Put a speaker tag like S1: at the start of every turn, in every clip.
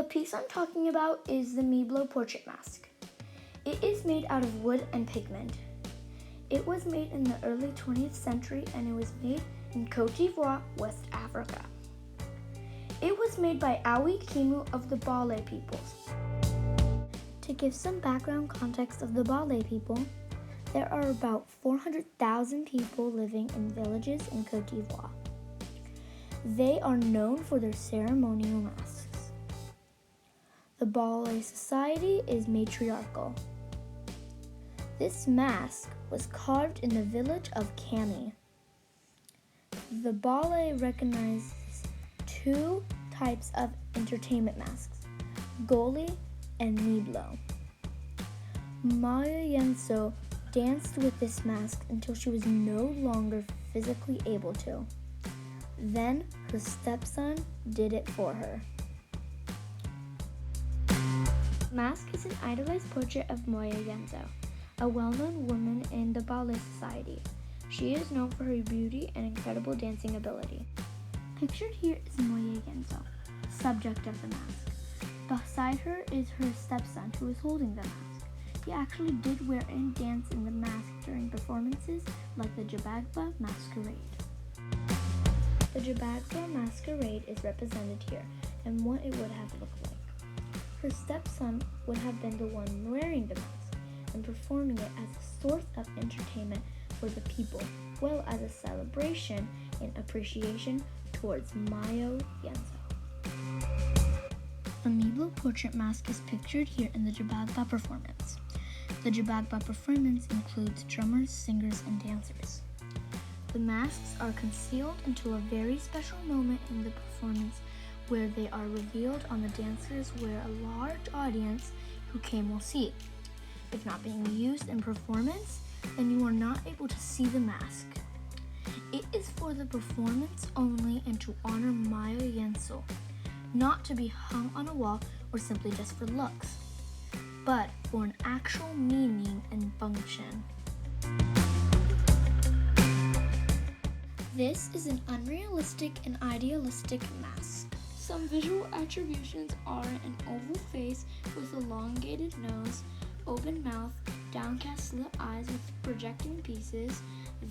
S1: The piece I'm talking about is the Mblo portrait mask. It is made out of wood and pigment. It was made in the early 20th century and it was made in Côte d'Ivoire, West Africa. It was made by Awi Kimu of the Mblo peoples. To give some background context of the Mblo people, there are about 400,000 people living in villages in Côte d'Ivoire. They are known for their ceremonial masks. The Mblo society is matriarchal. This mask was carved in the village of Kami. The Mblo recognizes two types of entertainment masks, Goli and Mblo. Maya Yenso danced with this mask until she was no longer physically able to. Then her stepson did it for her. The mask is an idolized portrait of Moya Yenzo, a well-known woman in the Mblo society. She is known for her beauty and incredible dancing ability. Pictured here is Moya Yenzo, subject of the mask. Beside her is her stepson who is holding the mask. He actually did wear and dance in the mask during performances like the Jabagba Masquerade. The Jabagba Masquerade is represented here and what it would have looked like. Her stepson would have been the one wearing the mask and performing it as a source of entertainment for the people, well as a celebration and appreciation towards Mayo Yenzo. The Mblo portrait mask is pictured here in the Jabagba performance. The Jabagba performance includes drummers, singers, and dancers. The masks are concealed until a very special moment in the performance where they are revealed on the dancers where a large audience who came will see. If not being used in performance, then you are not able to see the mask. It is for the performance only and to honor Maya Yenso, not to be hung on a wall or simply just for looks, but for an actual meaning and function. This is an unrealistic and idealistic mask. Some visual attributions are an oval face with elongated nose, open mouth, downcast slit eyes with projecting pieces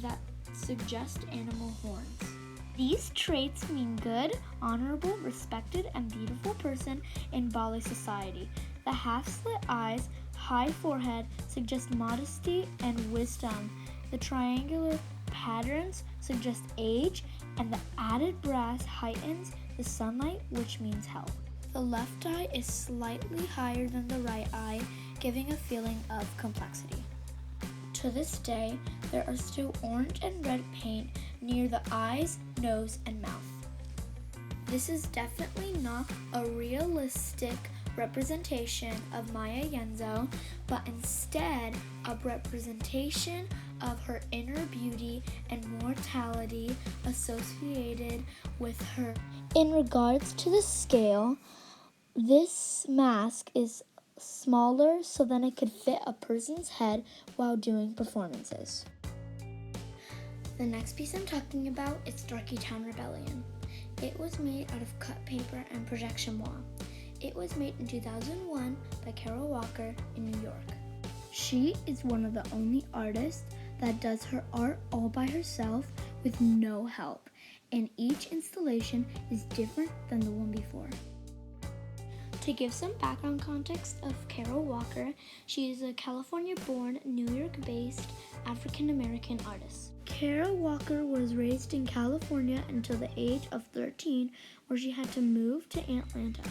S1: that suggest animal horns. These traits mean good, honorable, respected, and beautiful person in Mblo society. The half-slit eyes, high forehead suggest modesty and wisdom. The triangular patterns suggest age, and the added brass heightens the sunlight, which means health. The left eye is slightly higher than the right eye, giving a feeling of complexity. To this day, there are still orange and red paint near the eyes, nose, and mouth. This is definitely not a realistic representation of Maya Yenzo, but instead a representation of her inner beauty and mortality associated with her. In regards to the scale, this mask is smaller so that it could fit a person's head while doing performances. The next piece I'm talking about is Darky Town Rebellion. It was made out of cut paper and projection wall. It was made in 2001 by Carol Walker in New York. She is one of the only artists that does her art all by herself with no help, and each installation is different than the one before. To give some background context of Carol Walker, she is a California-born, New York-based African-American artist. Carol Walker was raised in California until the age of 13, where she had to move to Atlanta.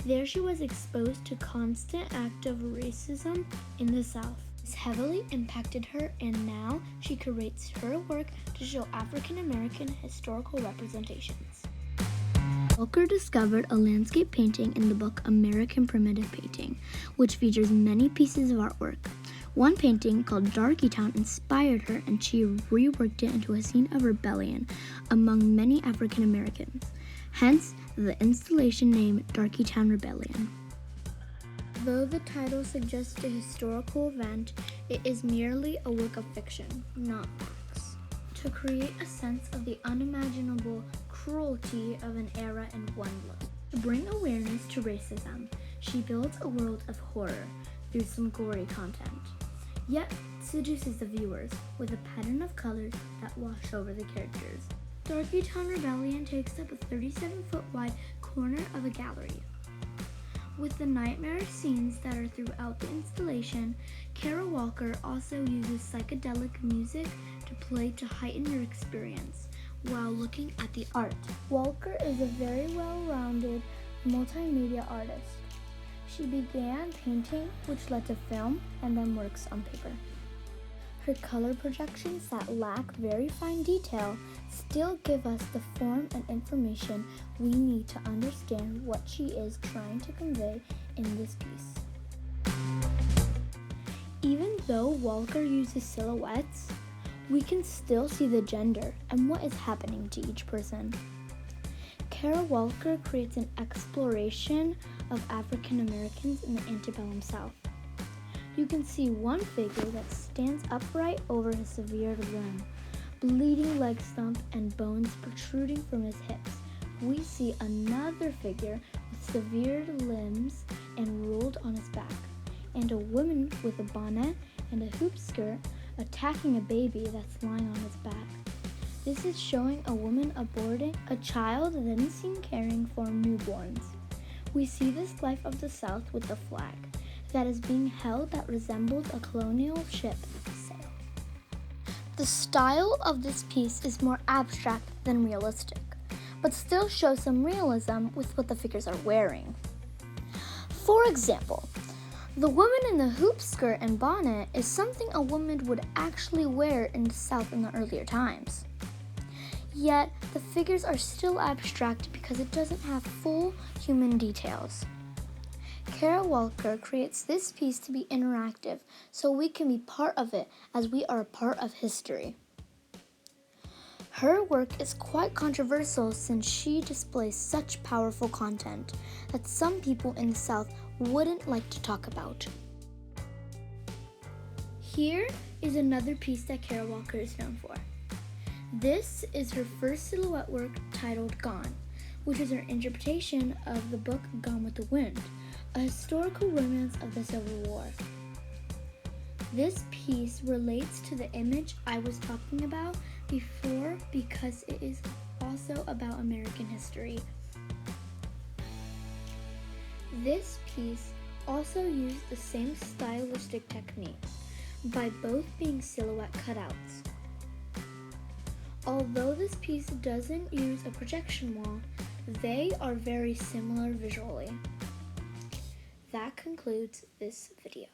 S1: There she was exposed to constant act of racism in the South. This heavily impacted her, and now she curates her work to show African-American historical representations. Walker discovered a landscape painting in the book American Primitive Painting, which features many pieces of artwork. One painting called Darky Town inspired her, and she reworked it into a scene of rebellion among many African Americans, hence the installation name Darky Town Rebellion. Though the title suggests a historical event, it is merely a work of fiction, not facts, to create a sense of the unimaginable cruelty of an era in one look. To bring awareness to racism, she builds a world of horror through some gory content, yet seduces the viewers with a pattern of colors that wash over the characters. Darky Town Rebellion takes up a 37-foot wide corner of a gallery. With the nightmare scenes that are throughout the installation, Kara Walker also uses psychedelic music to play to heighten your experience while looking at the art. Walker is a very well-rounded multimedia artist. She began painting, which led to film, and then works on paper. Her color projections that lack very fine detail still give us the form and information we need to understand what she is trying to convey in this piece. Even though Walker uses silhouettes, we can still see the gender and what is happening to each person. Kara Walker creates an exploration of African Americans in the antebellum South. You can see one figure that stands upright over his severed limb, bleeding leg stump and bones protruding from his hips. We see another figure with severed limbs and rolled on his back, and a woman with a bonnet and a hoop skirt attacking a baby that's lying on his back. This is showing a woman aborting a child then seen caring for newborns. We see this life of the South with the flag that is being held that resembles a colonial ship sail. The style of this piece is more abstract than realistic, but still shows some realism with what the figures are wearing. For example, the woman in the hoop skirt and bonnet is something a woman would actually wear in the South in the earlier times. Yet, the figures are still abstract because it doesn't have full human details. Kara Walker creates this piece to be interactive so we can be part of it as we are a part of history. Her work is quite controversial since she displays such powerful content that some people in the South wouldn't like to talk about. Here is another piece that Kara Walker is known for. This is her first silhouette work titled Gone, which is her interpretation of the book Gone with the Wind, a historical romance of the Civil War. This piece relates to the image I was talking about before because it is also about American history. This piece also used the same stylistic techniques by both being silhouette cutouts. Although this piece doesn't use a projection wall, they are very similar visually. That concludes this video.